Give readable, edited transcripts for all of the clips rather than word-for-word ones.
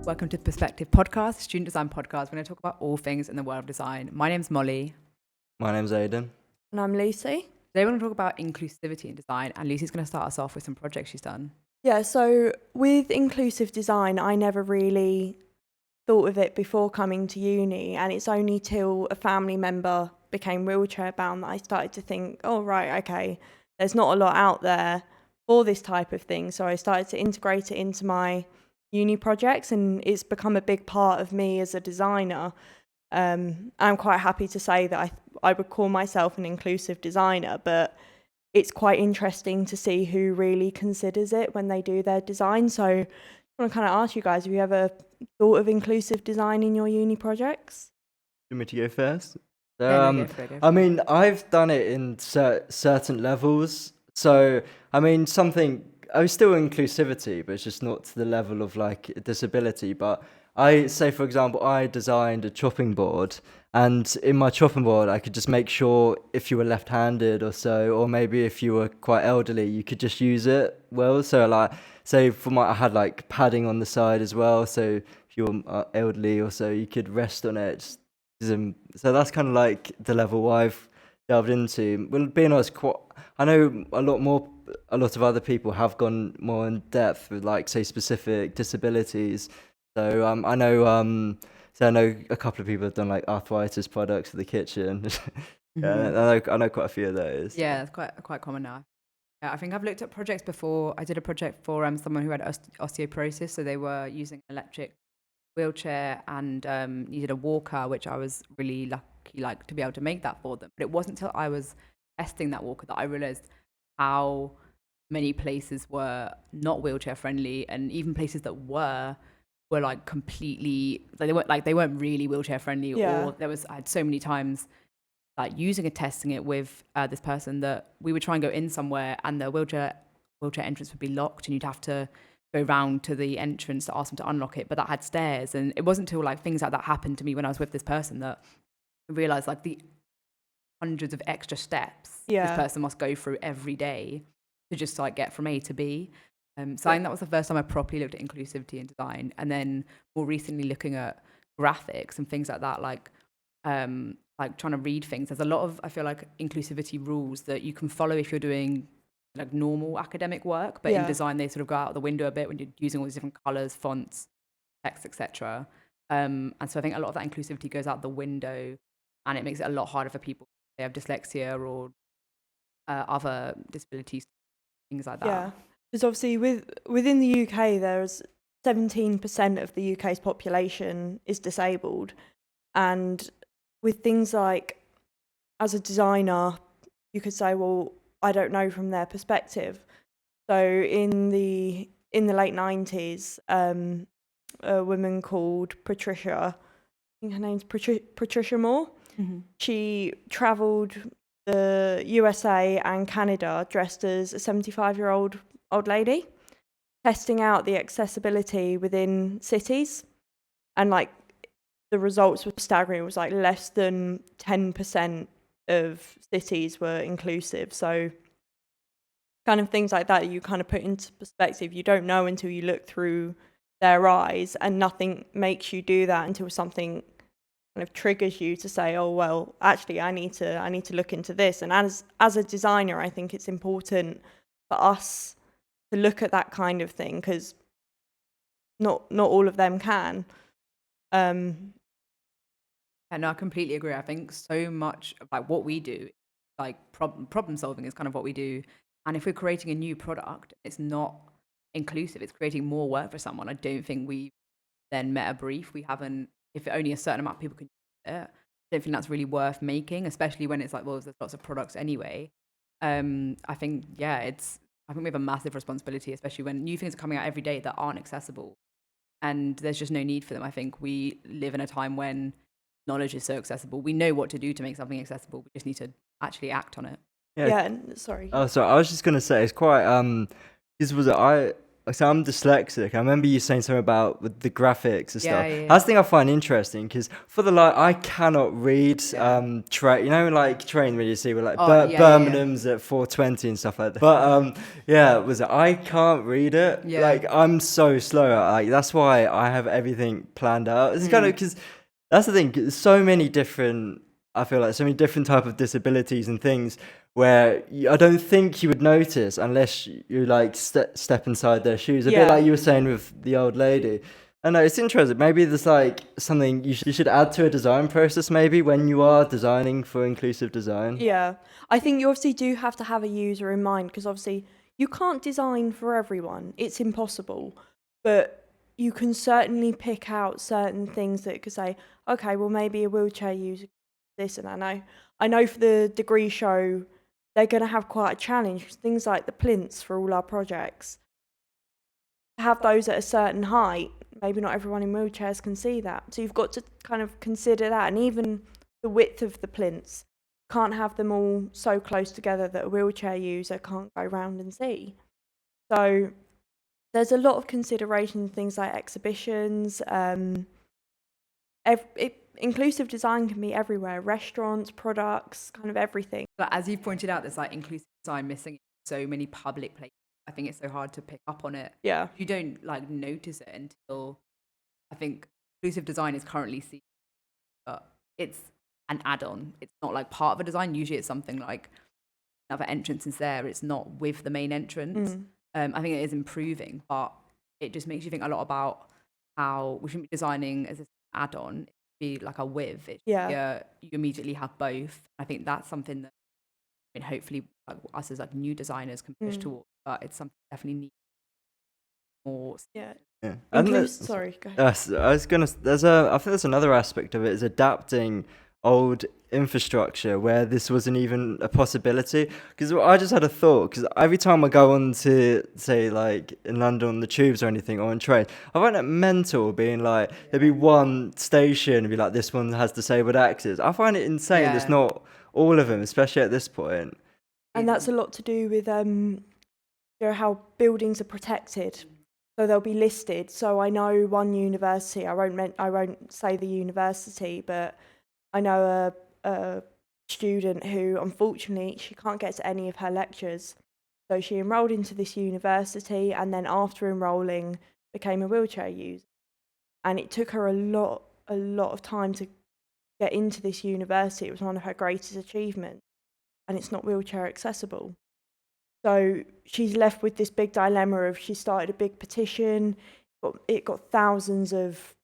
Welcome to the Perspective Podcast, student design podcast. We're going to talk about all things in the world of design. My name's Molly. My name's Aiden. And I'm Lucy. Today we're going to talk about inclusivity in design, and Lucy's going to start us off with some projects she's done. Yeah, so with inclusive design, I never really thought of it before coming to uni, and it's only till a family member became wheelchair bound that I started to think, oh, right, okay, there's not a lot out there for this type of thing. So I started to integrate it into my uni projects, and it's become a big part of me as a designer. I'm quite happy to say that I would call myself an inclusive designer, but it's quite interesting to see who really considers it when they do their design. So I want to kind of ask you guys, have you ever thought of inclusive design in your uni projects? Do you want me to go first? Go for it. I mean, I've done it in certain levels. So, I mean, I was still inclusivity, but it's just not to the level of like disability. But I say, for example, I designed a chopping board, and in my chopping board, I could just make sure if you were left-handed or so, or maybe if you were quite elderly, you could just use it well. So like, say I had like padding on the side as well. So if you were elderly or so, you could rest on it. So that's kind of like the level I've delved into. Well, being honest, I know a lot of other people have gone more in depth with like, say, specific disabilities. So I know a couple of people have done like arthritis products for the kitchen. Yeah, I know quite a few of those. Yeah, that's quite common now. Yeah, I think I've looked at projects before. I did a project for someone who had osteoporosis, so they were using an electric wheelchair and needed a walker, which I was really lucky to be able to make that for them. But it wasn't until I was testing that walker that I realized how many places were not wheelchair friendly, and even places that were like completely, they weren't really wheelchair friendly. Yeah. Or I had so many times like using and testing it with this person that we would try and go in somewhere and the wheelchair entrance would be locked, and you'd have to go round to the entrance to ask them to unlock it, but that had stairs. And it wasn't until like things like that happened to me when I was with this person that I realized like the hundreds of extra steps this person must go through every day to just like get from A to B. So I think that was the first time I properly looked at inclusivity in design, and then more recently looking at graphics and things like that, like trying to read things. There's a lot of, I feel like, inclusivity rules that you can follow if you're doing like normal academic work, but in design they sort of go out the window a bit when you're using all these different colors, fonts, text, etc. And so I think a lot of that inclusivity goes out the window, and it makes it a lot harder for people who have dyslexia or other disabilities, things like that. Yeah, because obviously within the UK, there's 17% of the UK's population is disabled, and with things like, as a designer, you could say, well, I don't know from their perspective. So in the late 90s, a woman called Patricia, I think her name's Patricia Moore. Mm-hmm. She travelled the USA and Canada dressed as a 75-year-old old lady, testing out the accessibility within cities, and like the results were staggering. It was like less than 10% of cities were inclusive. So kind of things like that you kind of put into perspective. You don't know until you look through their eyes, and nothing makes you do that until something kind of triggers you to say, oh, well, actually I need to look into this. And as a designer, I think it's important for us to look at that kind of thing, because not all of them can. And I completely agree. I think so much like what we do, like problem solving is kind of what we do. And if we're creating a new product, it's not inclusive, it's creating more work for someone. I don't think we've then met a brief. We haven't, if only a certain amount of people can use it, I don't think that's really worth making, especially when it's like, well, there's lots of products anyway. I think we have a massive responsibility, especially when new things are coming out every day that aren't accessible. And there's just no need for them. I think we live in a time when knowledge is so accessible. We know what to do to make something accessible. We just need to actually act on it. Yeah, sorry. Oh, sorry. I was just gonna say it's quite. so I'm dyslexic. I remember you saying something about with the graphics and stuff. Yeah. That's the thing I find interesting because for the I cannot read train. You know, like train when you see with like Birmingham's at 4:20 and stuff like that. But I can't read it. Yeah. Like I'm so slow. Like that's why I have everything planned out. It's kind of because that's the thing. There's so many different. I feel like so many different type of disabilities and things where I don't think you would notice unless you like step inside their shoes. A bit like you were saying with the old lady. I know it's interesting. Maybe there's like something you should add to a design process maybe when you are designing for inclusive design. Yeah, I think you obviously do have to have a user in mind because obviously you can't design for everyone. It's impossible. But you can certainly pick out certain things that could say, okay, well maybe a wheelchair user this, and I know for the degree show they're going to have quite a challenge. Things like the plinths for all our projects, to have those at a certain height, maybe not everyone in wheelchairs can see that. So you've got to kind of consider that, and even the width of the plinths, can't have them all so close together that a wheelchair user can't go round and see. So there's a lot of consideration, things like exhibitions. Inclusive design can be everywhere, restaurants, products, kind of everything. But as you pointed out, there's like inclusive design missing in so many public places. I think it's so hard to pick up on it. Yeah. You don't like notice it until I think inclusive design is currently seen, but it's an add-on. It's not like part of a design. Usually it's something like another entrance is there. It's not with the main entrance. I think it is improving, but it just makes you think a lot about how we shouldn't be designing as an add-on. Be like a with. You immediately have both. I think that's something that hopefully like, us as like new designers can push towards, but it's something definitely needs more. Yeah. Sorry, go ahead. I think there's another aspect of it is adapting old infrastructure where this wasn't even a possibility. Because I just had a thought, because every time I go on to, say, like in London on the tubes or anything, or on train, I find it mental being like, there'd be one station and be like, this one has disabled access. I find it insane. There's not all of them, especially at this point. And that's a lot to do with how buildings are protected. So they'll be listed. So I know one university, I won't say the university, but I know a student who, unfortunately, she can't get to any of her lectures. So she enrolled into this university and then after enrolling became a wheelchair user. And it took her a lot of time to get into this university. It was one of her greatest achievements. And it's not wheelchair accessible. So she's left with this big dilemma of she started a big petition. It got thousands of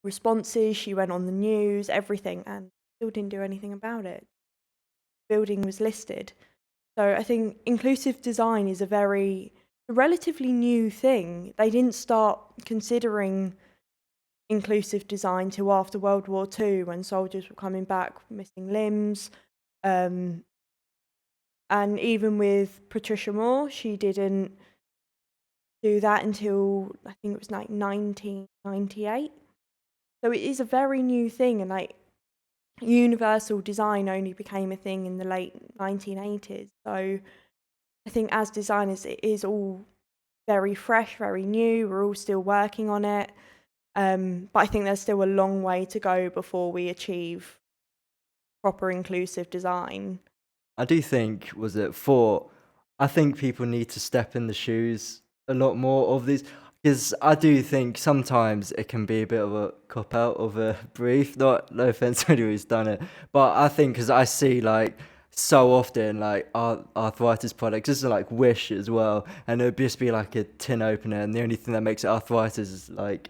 responses. She went on the news, everything, and still didn't do anything about it. The building was listed. So I think inclusive design is a relatively new thing. They didn't start considering inclusive design till after World War II, when soldiers were coming back missing limbs. And even with Patricia Moore, she didn't do that until I think it was like 1998. So it is a very new thing, and like universal design only became a thing in the late 1980s. So I think as designers, it is all very fresh, very new. We're all still working on it. But I think there's still a long way to go before we achieve proper inclusive design. I do think, I think people need to step in the shoes a lot more of these, because I do think sometimes it can be a bit of a cop-out of a brief, no offense to anyone who's done it, but I think, because I see like so often like arthritis products, this is like Wish as well, and it would just be like a tin opener, and the only thing that makes it arthritis is like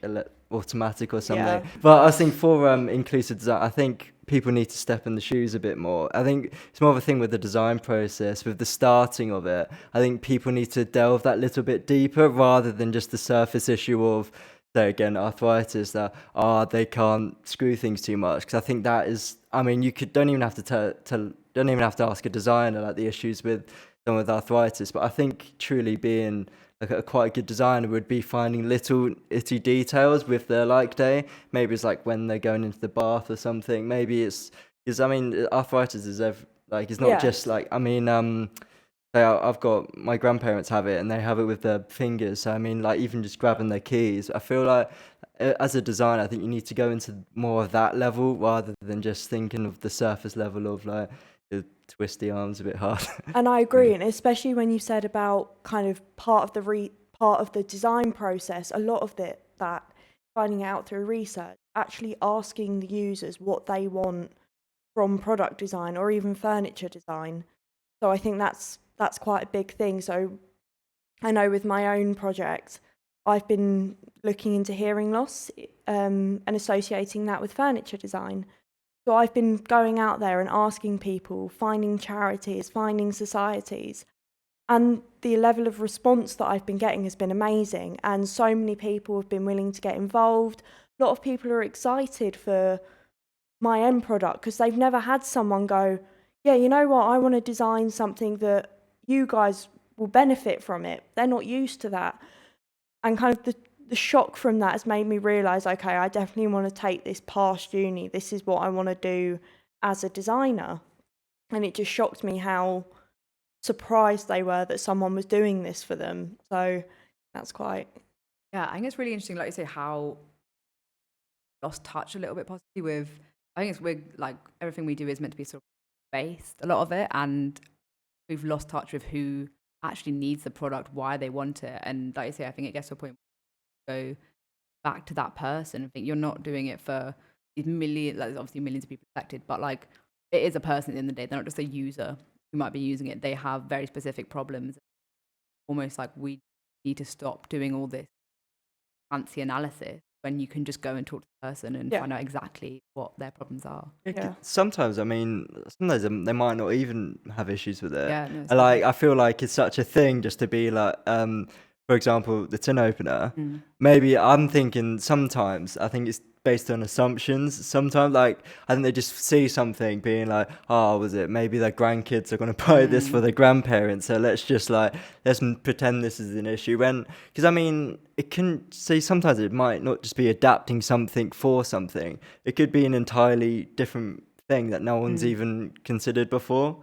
automatic or something. But I think for inclusive design, I think people need to step in the shoes a bit more. I think it's more of a thing with the design process, with the starting of it. I think people need to delve that little bit deeper rather than just the surface issue of, say again, arthritis, that they can't screw things too much. Because I think that is, I mean, don't even have to ask a designer like the issues with someone with arthritis. But I think truly being like a quite good designer would be finding little itty details with their like day. Maybe it's like when they're going into the bath or something. Maybe it's because I mean arthritis is it's not just like, I mean So I've got my grandparents have it, and they have it with their fingers. So I mean, like even just grabbing their keys. I feel like as a designer, I think you need to go into more of that level rather than just thinking of the surface level of like twist the arms a bit hard. And I agree, and especially when you said about kind of part of the design process, a lot of that finding out through research, actually asking the users what they want from product design or even furniture design. So I think that's quite a big thing. So I know with my own project, I've been looking into hearing loss and associating that with furniture design. So I've been going out there and asking people, finding charities, finding societies, and the level of response that I've been getting has been amazing. And so many people have been willing to get involved. A lot of people are excited for my end product because they've never had someone go, yeah, you know what, I want to design something that you guys will benefit from it. They're not used to that. And kind of the shock from that has made me realise, okay, I definitely want to take this past uni. This is what I want to do as a designer. And it just shocked me how surprised they were that someone was doing this for them. So that's quite... Yeah, I think it's really interesting, like you say, how lost touch a little bit possibly with, I think it's weird, like everything we do is meant to be sort of based, a lot of it, and we've lost touch with who actually needs the product, why they want it. And like you say, I think it gets to a point where you go back to that person and think you're not doing it for these millions, like there's obviously millions of people affected, but like it is a person at the end of the day. They're not just a user who might be using it. They have very specific problems. Almost like we need to stop doing all this fancy analysis when you can just go and talk to the person and find out exactly what their problems are. Sometimes, I mean, sometimes they might not even have issues with it. Yeah, no, Like, I feel like it's such a thing just to be like, for example, the tin opener. Maybe I'm thinking sometimes, I think it's based on assumptions. Sometimes, like, I think they just see something being like, oh, was it maybe their grandkids are going to buy this for their grandparents, so let's pretend this is an issue. Because I mean, it can see sometimes it might not just be adapting something for something. It could be an entirely different thing that no one's even considered before.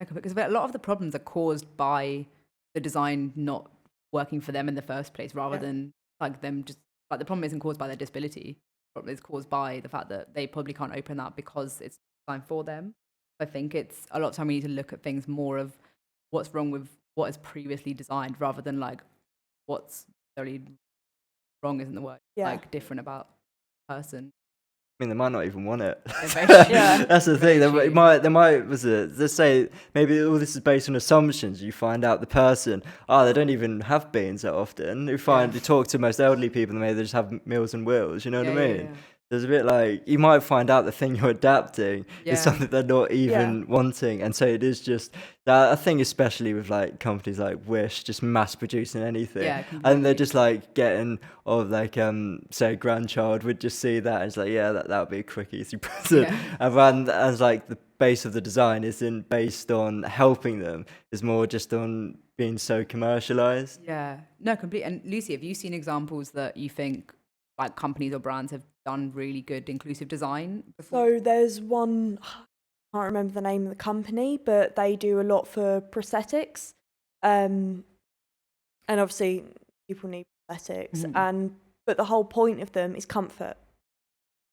Okay, because a lot of the problems are caused by the design not working for them in the first place, rather than like them just like the problem isn't caused by their disability. The problem is caused by the fact that they probably can't open that because it's designed for them. I think it's a lot of time we need to look at things more of what's wrong with what is previously designed, rather than like what's really wrong isn't the word, like different about the person. I mean, they might not even want it. Yeah. That's the thing. They might. Let's say maybe all this is based on assumptions. You find out the person, they don't even have beans that often. You talk to most elderly people, and maybe they just have meals and wheels. You know what I mean? Yeah. There's a bit like you might find out the thing you're adapting is something they're not even wanting, and so it is just that. I think especially with like companies like Wish just mass producing anything, and they're just like getting say a grandchild would just see that and it's like that would be a quick easy present, and as like the base of the design isn't based on helping them, it's more just on being so commercialized. Yeah, no, completely. And Lucy, have you seen examples that you think like companies or brands have done really good inclusive design before? So there's one, I can't remember the name of the company, but they do a lot for prosthetics. And obviously people need prosthetics, but the whole point of them is comfort.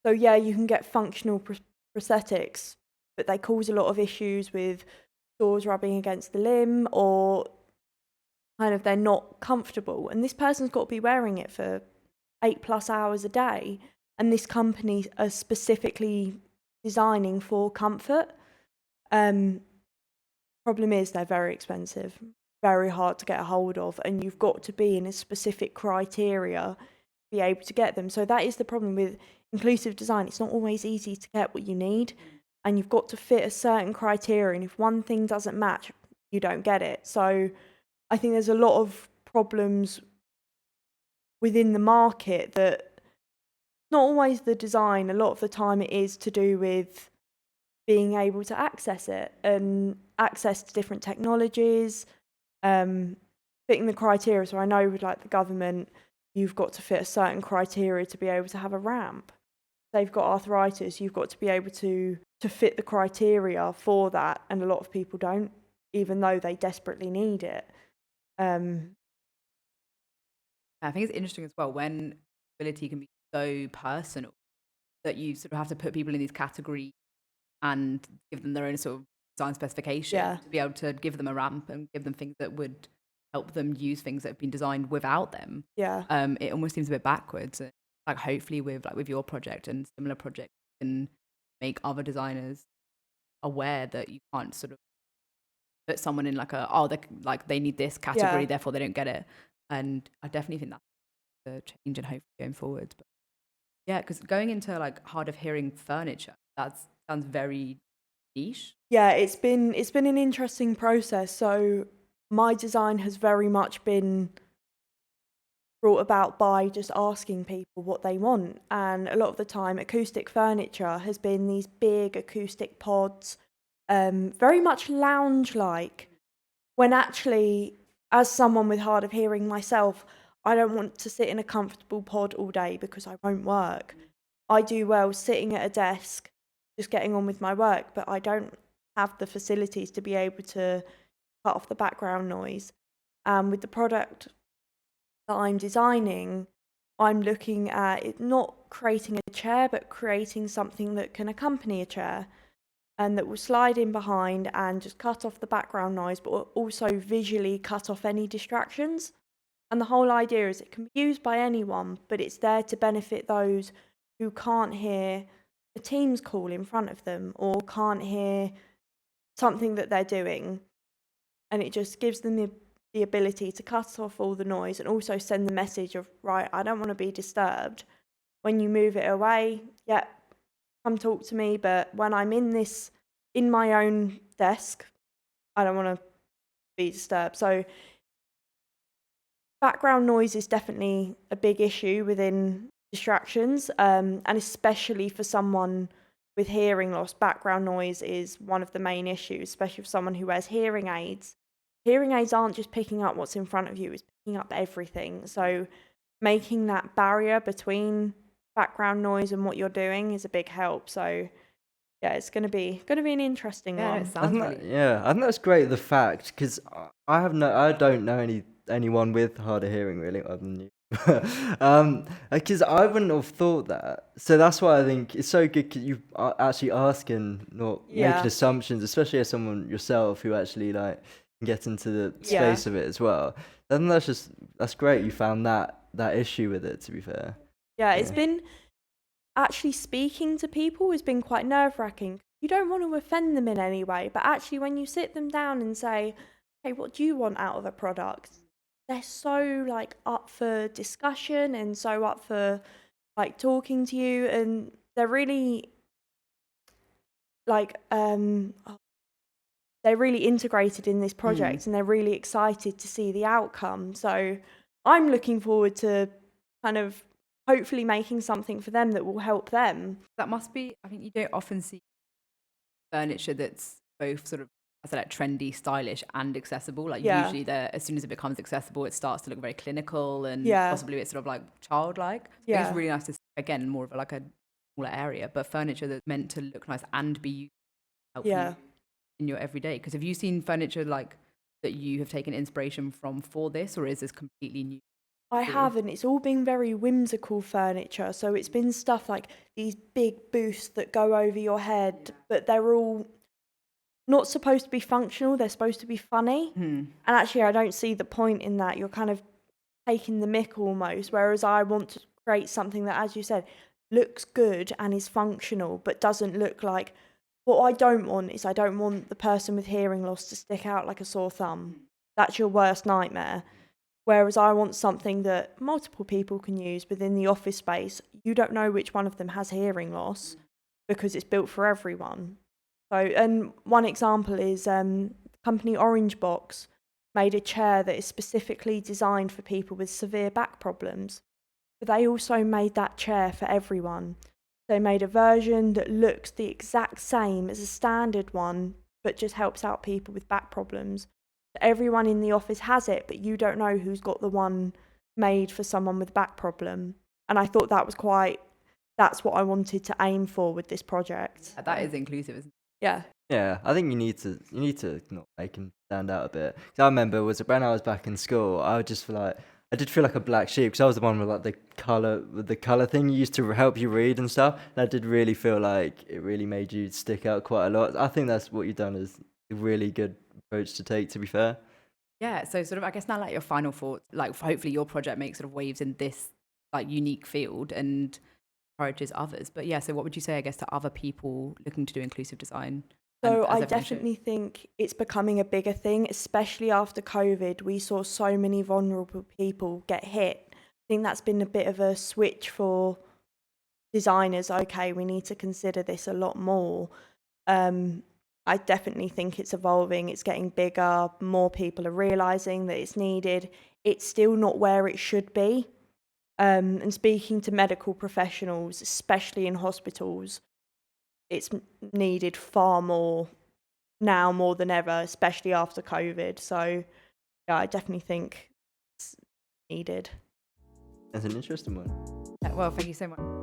So you can get functional prosthetics, but they cause a lot of issues with sores rubbing against the limb, or kind of they're not comfortable. And this person's got to be wearing it for 8+ hours a day, and this company are specifically designing for comfort. Problem is they're very expensive, very hard to get a hold of, and you've got to be in a specific criteria to be able to get them. So that is the problem with inclusive design. It's not always easy to get what you need, and you've got to fit a certain criteria, and if one thing doesn't match, you don't get it. So I think there's a lot of problems within the market that not always the design, a lot of the time it is to do with being able to access it and access to different technologies, fitting the criteria. So I know with like the government, you've got to fit a certain criteria to be able to have a ramp. They've got arthritis, you've got to be able to fit the criteria for that, and a lot of people don't. even though they desperately need it. I think it's interesting as well when ability can be so personal that you sort of have to put people in these categories and give them their own sort of design specification Yeah. to be able to give them a ramp and give them things that would help them use things that have been designed without them. Yeah. It almost seems a bit backwards. Like hopefully with your project and similar projects, you can make other designers aware that you can't sort of put someone in like they need this category, Yeah. therefore they don't get it. And I definitely think that's a change and hopefully going forward. But yeah, because going into like hard of hearing furniture, that sounds very niche. Yeah, it's been an interesting process. So my design has very much been brought about by just asking people what they want. And a lot of the time, acoustic furniture has been these big acoustic pods, very much lounge-like, when actually, as someone with hard of hearing myself, I don't want to sit in a comfortable pod all day because I won't work. I do well sitting at a desk, just getting on with my work, but I don't have the facilities to be able to cut off the background noise. With the product that I'm designing, I'm looking at it not creating a chair, but creating something that can accompany a chair and that will slide in behind and just cut off the background noise, but also visually cut off any distractions. And the whole idea is it can be used by anyone, but it's there to benefit those who can't hear a Teams call in front of them or can't hear something that they're doing. And it just gives them the ability to cut off all the noise and also send the message of, right, I don't want to be disturbed. When you move it away, yeah, come talk to me. But when I'm in my own desk, I don't want to be disturbed. So background noise is definitely a big issue within distractions, and especially for someone with hearing loss, background noise is one of the main issues, especially for someone who wears hearing aids. Hearing aids aren't just picking up what's in front of you, it's picking up everything. So making that barrier between background noise and what you're doing is a big help. So yeah, it's going to be an interesting Yeah, one. it sounds I really. think that's great. The fact, because I don't know anyone with hard of hearing really, other than you. Because I wouldn't have thought that. So that's why I think it's so good. 'Cause you are actually asking, not Yeah. making assumptions, especially as someone yourself who actually like can get into the Yeah. space of it as well. Then that's great. You found that issue with it. To be fair. Yeah, it's Yeah. been actually speaking to people has been quite nerve-wracking. You don't want to offend them in any way, but actually when you sit them down and say, hey, what do you want out of a product? They're so like up for discussion and so up for like talking to you, and they're really like they're really integrated in this project and they're really excited to see the outcome. So I'm looking forward to kind of hopefully making something for them that will help them. That must be. I think you don't often see furniture that's both sort of, I said, like trendy, stylish, and accessible. Like Yeah. usually, as soon as it becomes accessible, it starts to look very clinical and Yeah. possibly a bit sort of like childlike. So I think Yeah. it's really nice to see, again, more of like a smaller area, but furniture that's meant to look nice and be used to help Yeah. you in your everyday. Because have you seen furniture like that you have taken inspiration from for this, or is this completely new? I True. haven't. It's all been very whimsical furniture. So it's been stuff like these big booths that go over your head, but they're all not supposed to be functional. They're supposed to be funny. And actually, I don't see the point in that. You're kind of taking the mick almost. Whereas I want to create something that, as you said, looks good and is functional, but doesn't look like. What I don't want is I don't want the person with hearing loss to stick out like a sore thumb. That's your worst nightmare. Whereas I want something that multiple people can use within the office space. You don't know which one of them has hearing loss because it's built for everyone. So, and one example is the company Orange Box made a chair that is specifically designed for people with severe back problems. But they also made that chair for everyone. They made a version that looks the exact same as a standard one, but just helps out people with back problems. Everyone in the office has it, but you don't know who's got the one made for someone with a back problem. And I thought that's what I wanted to aim for with this project. That is inclusive, isn't it? Yeah. Yeah, I think you need to not make him stand out a bit. 'Cause I remember when I was back in school, I did feel like a black sheep because I was the one with like the color thing you used to help you read and stuff. And I did really feel like it really made you stick out quite a lot. I think that's what you've done is a really good approach to take. To be fair. Yeah, so sort of, I guess now, like, your final thoughts, like, hopefully your project makes sort of waves in this, like, unique field and encourages others. But yeah, so what would you say, I guess, to other people looking to do inclusive design? So as I everyone should? definitely think it's becoming a bigger thing, especially after COVID. We saw so many vulnerable people get hit. I think that's been a bit of a switch for designers. Okay, we need to consider this a lot more. I definitely think it's evolving. It's getting bigger. More people are realising that it's needed. It's still not where it should be. And speaking to medical professionals, especially in hospitals, it's needed far more now more than ever, especially after COVID. So, yeah, I definitely think it's needed. That's an interesting one. Yeah, well, thank you so much.